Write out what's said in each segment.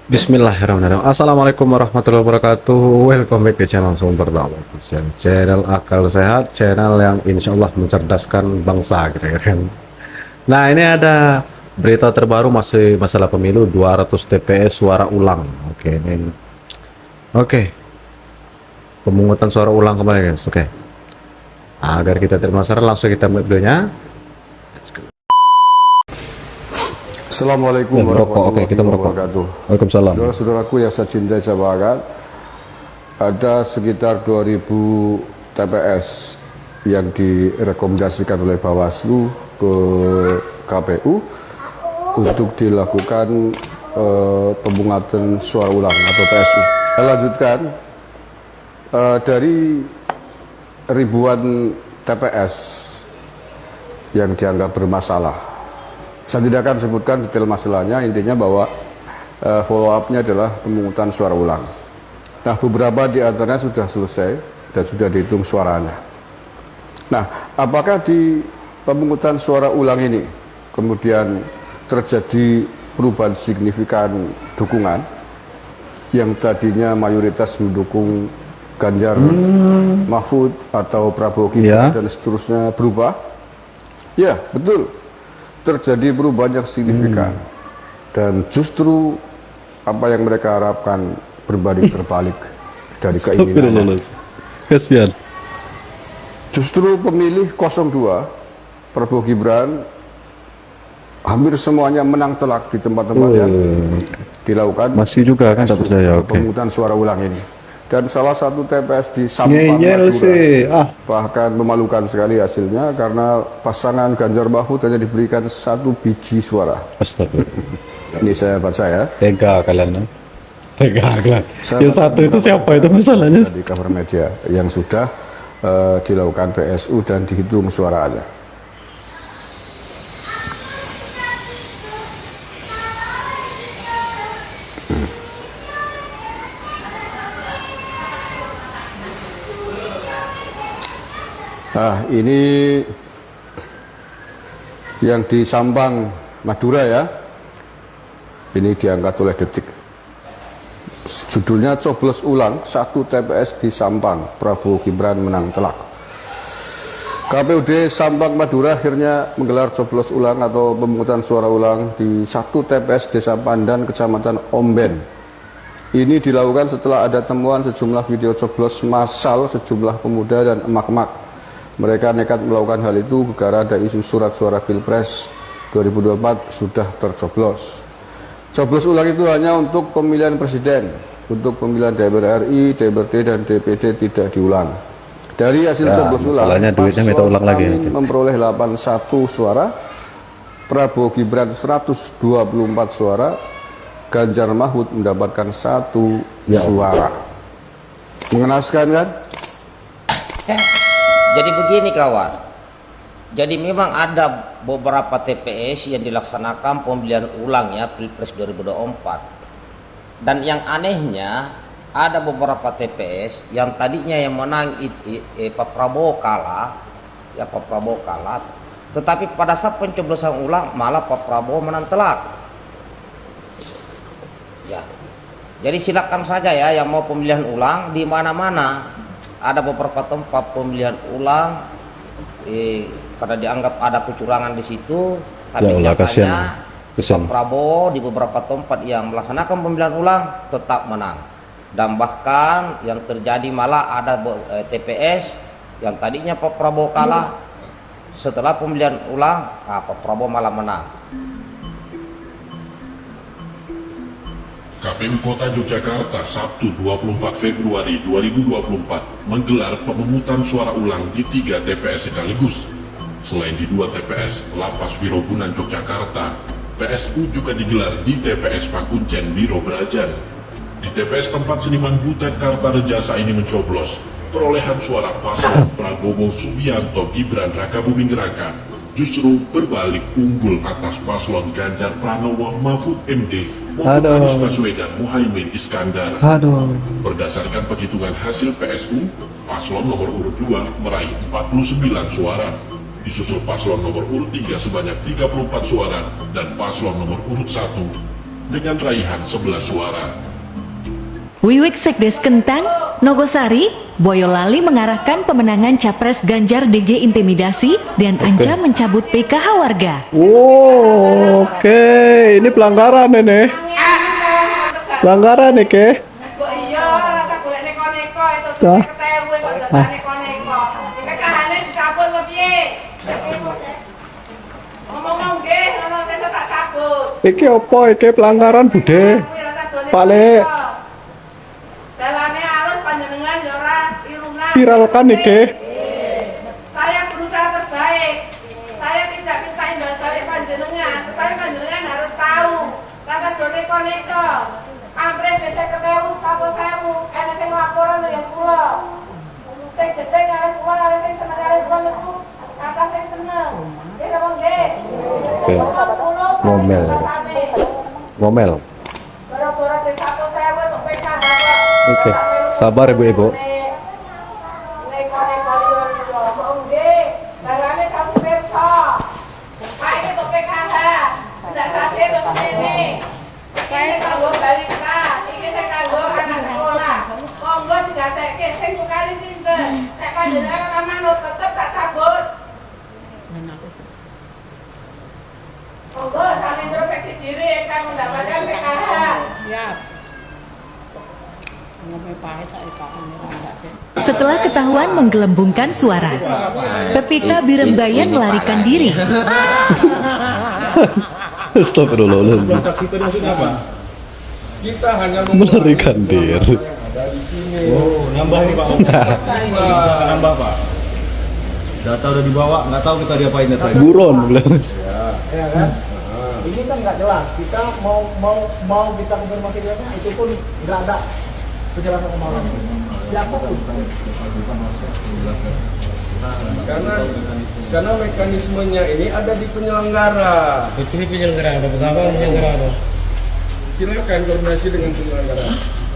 Bismillahirrahmanirrahim. Assalamualaikum warahmatullahi wabarakatuh. Welcome back ke channel Sumber Dakwah Official. Channel akal sehat, channel yang insya Allah mencerdaskan bangsa, kira-kira. Nah, ini ada berita terbaru masih masalah pemilu 200 TPS suara ulang. Oke, ini. Oke. Pemungutan suara ulang kembali, guys. Oke. Agar kita termasalah, langsung kita mulai videonya. Let's go. Assalamualaikum warahmatullahi wabarakatuh. Waalaikumsalam. Saudara-saudaraku yang saya cintai, saya banggakan, ada sekitar 2000 TPS yang direkomendasikan oleh Bawaslu ke KPU untuk dilakukan pemungutan suara ulang atau PSU. Saya lanjutkan, dari ribuan TPS yang dianggap bermasalah. Saya tidak akan sebutkan detail masalahnya, intinya bahwa follow up-nya adalah pemungutan suara ulang. Nah, beberapa di antaranya sudah selesai dan sudah dihitung suaranya. Nah, apakah di pemungutan suara ulang ini kemudian terjadi perubahan signifikan dukungan yang tadinya mayoritas mendukung Ganjar Mahfud atau Prabowo Gibran dan seterusnya berubah? Ya, betul. Terjadi perubahan yang signifikan dan justru apa yang mereka harapkan berbanding terbalik dari keinginan. Kasihan. Justru pemilih 02 Prabowo Gibran hampir semuanya menang telak di tempat-tempat yang dilakukan. Masih juga kan, tak percaya. Pemungutan suara ulang ini. Dan salah satu TPS di Sampang, Madura, bahkan memalukan sekali hasilnya karena pasangan Ganjar Mahfud hanya diberikan 1 biji suara. Astagfirullah. Ini saya baca ya. Tega kalian. Tega kalian. Yang satu itu siapa itu masalahnya? Di cover media yang sudah dilakukan PSU dan dihitung suaranya. Nah, ini yang di Sampang, Madura ya. Ini diangkat oleh Detik. Judulnya coblos ulang 1 TPS di Sampang, Prabowo Gibran menang telak. KPUD Sampang Madura akhirnya menggelar coblos ulang atau pemungutan suara ulang di 1 TPS Desa Pandan, Kecamatan Omben. Ini dilakukan setelah ada temuan sejumlah video coblos massal sejumlah pemuda dan emak-emak. Mereka nekat melakukan hal itu gara ada isu surat suara Pilpres 2024 sudah tercoblos. Coblos ulang itu hanya untuk pemilihan presiden, untuk pemilihan DPR RI, DPRD dan DPD tidak diulang. Dari hasil coblos ulang, duitnya minta ulang lagi. Memperoleh 81 suara, Prabowo Gibran 124 suara, Ganjar Mahfud mendapatkan 1 suara. Mengenaskan kan? Jadi begini kawan, jadi memang ada beberapa TPS yang dilaksanakan pemilihan ulang ya Pilpres 2024. Dan yang anehnya ada beberapa TPS yang tadinya yang menang Pak Prabowo kalah, ya Pak Prabowo kalah, tetapi pada saat pencoblosan ulang malah Pak Prabowo menang telak. Ya, jadi silakan saja ya yang mau pemilihan ulang di mana-mana. Ada beberapa tempat pemilihan ulang karena dianggap ada kecurangan di situ, tapi nyatanya Pak Prabowo di beberapa tempat yang melaksanakan pemilihan ulang tetap menang. Dan bahkan yang terjadi malah ada TPS yang tadinya Pak Prabowo kalah, setelah pemilihan ulang Pak Prabowo malah menang. KPU Kota Yogyakarta Sabtu 24 Februari 2024 menggelar pemungutan suara ulang di 3 TPS sekaligus. Selain di 2 TPS Lapas Wirogunan Yogyakarta, PSU juga digelar di TPS Pakuncen Wiro Brajan. Di TPS tempat Seniman Butet Kartarejasa ini mencoblos, perolehan suara paslon Prabowo Subianto Gibran Raka Buming Raka justru berbalik unggul atas paslon Ganjar Pranowo Mahfud MD maupun Anies Baswedan Muhaimin Iskandar. Berdasarkan penghitungan hasil PSU, paslon nomor urut 2 meraih 49 suara, disusul paslon nomor urut 3 sebanyak 34 suara, dan paslon nomor urut 1 dengan raihan 11 suara. Wiwik Sekdes Kentang, Nogosari, Boyolali mengarahkan pemenangan Capres Ganjar DG intimidasi dan ancam mencabut PKH warga. Oh, oke. Ini pelanggaran ini. Pelanggaran nih, Ke. Iya, rasa golek neko-neko itu Dah. ketewu kok dadi neko-neko. PKH-ne dicabut kok piye? Ngomong nggih, ngono sesuk tak cabut. Iki opo iki pelanggaran Bude? Pak Le. Dalane alus panjenengan ya ora irungan. Viralkan iki. Saya berusaha terbaik. Saya tidak minta imbal balik panjenengan, tetapi panjenengan harus tahu rasa neko-neko. Ampres bisa ketemu 1.000, enak sing laporan yang kula. Sing gede kali kula, kali sing seneng kali kula niku kata sing seneng. Nggih apa nggih? Oke. Ngomel. Ngomel. Gara-gara di 1.000 untuk PKH. Oke. Sabar Ibu-ibu. Neko-neko liur niku. Apa nggih? Darane kamu perso. Pak iki untuk PKH. Ndak sase untuk ini. Iki kanggo balita, iki sing kanggo anak sekolah. Monggo digatekke sing kali sinten. Nek panjenengan ora manut tetep tak cabut. Monggo sampe introspeksi diri ingkang mendapatkan PKH. Siap. Setelah ketahuan menggelembungkan suara, PPK Birembayan melarikan diri. Astagfirullahaladzim. Saksi itu maksudnya apa? Kita hanya Melarikan diri. Oh, nambah nih Pak. Nambah Pak. Data udah dibawa, nggak tahu kita diapain data ini. Buron bilang. Ya kan? Ini kan nggak jelas. Kita mau kita konfirmasi data itu pun nggak ada penjelasan kemarin. Siapapun. karena mekanismenya ini ada di penyelenggara. Ini penyelenggara ada bersama penyelenggara ada. Silakan koordinasi dengan penyelenggara.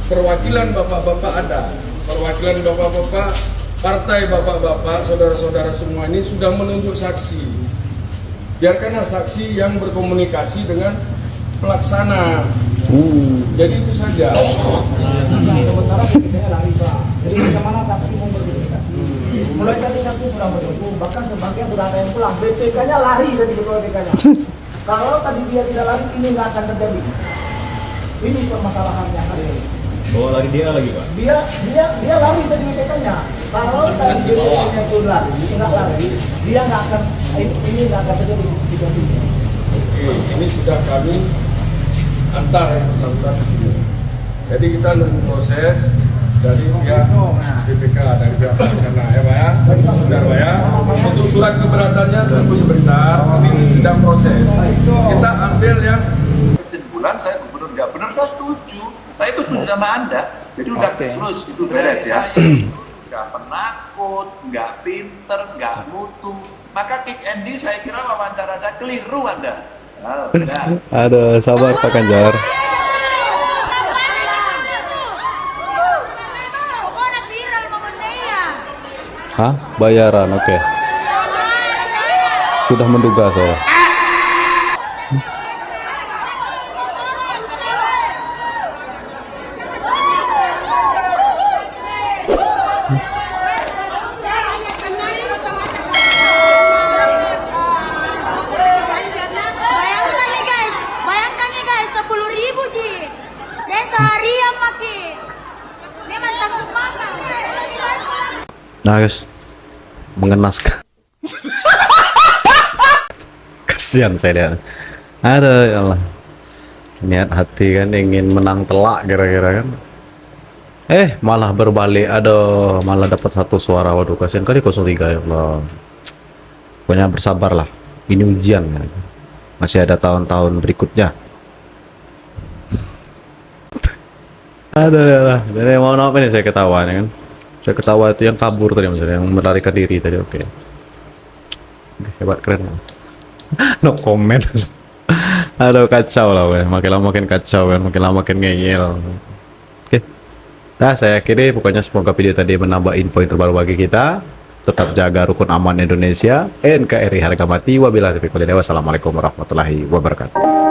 Perwakilan bapak-bapak ada, perwakilan bapak-bapak, partai bapak-bapak, saudara-saudara semua ini sudah menunjuk saksi. Biarkanlah saksi yang berkomunikasi dengan pelaksana. Jadi itu saja. Sementara BPK lari Pak. Jadi bagaimana saksi mau berkomunikasi? Mulai dari saksi sudah bertemu, bahkan sebagian sudah ada yang pulang. BPK-nya lari dari ketua BPK-nya. Kalau tadi dia tidak lari, ini nggak akan terjadi. Ini permasalahannya hari ini. Bawa lagi dia lagi Pak. Dia lari dari BPK-nya. Kalau tadi BPK-nya itu lari, nggak lari, dia nggak akan ini nggak akan terjadi situasinya. Oke, ini sudah kami antar yang bersangkutan di sini. Jadi kita nunggu proses dari pihak BPK, dari pihak pelaksana ya Pak ya. Sebentar Pak ya. Untuk surat keberatannya tunggu sebentar, ini sedang proses. Kita ambil yang kesimpulan saya gubernur nggak benar, saya setuju. Saya itu setuju sama Anda. Jadi udah terus itu beres ya. Nggak penakut, nggak pinter, nggak mutu. Maka kick Andy saya kira wawancara saya keliru Anda. Oh, udah. Ada sabar Pak Ganjar. Hah? Bayaran, oke. Sudah menduga saya. Bayangkan nih guys, 10.000 Ji. Dan seharian makin. Ini mantap makan. Nah guys, mengenaskan. Kasihan saya lihat. Ada ya Allah. Niat hati kan ingin menang telak kira-kira kan. Malah berbalik. Aduh, malah dapat 1 suara. Waduh, kasihan kali 03 ya Allah. Pokoknya bersabarlah. Ini ujian kan. Masih ada tahun-tahun berikutnya. Ada ya lah. Jadi mohon maaf ini saya ketawa kan. Saya ketawa itu yang kabur tadi maksudnya, yang melarikan diri tadi. Oke. Hebat, keren. No comment. Aduh, kacau lah weh. Makin lama makin kacau kan, makin lama makin ngeyel. Oke. Nah, saya akhiri. Pokoknya semoga video tadi menambah info yang terbaru bagi kita. Tetap jaga rukun aman Indonesia. NKRI harga mati. Wabillahi taufiq wal hidayah. Wassalamualaikum warahmatullahi wabarakatuh.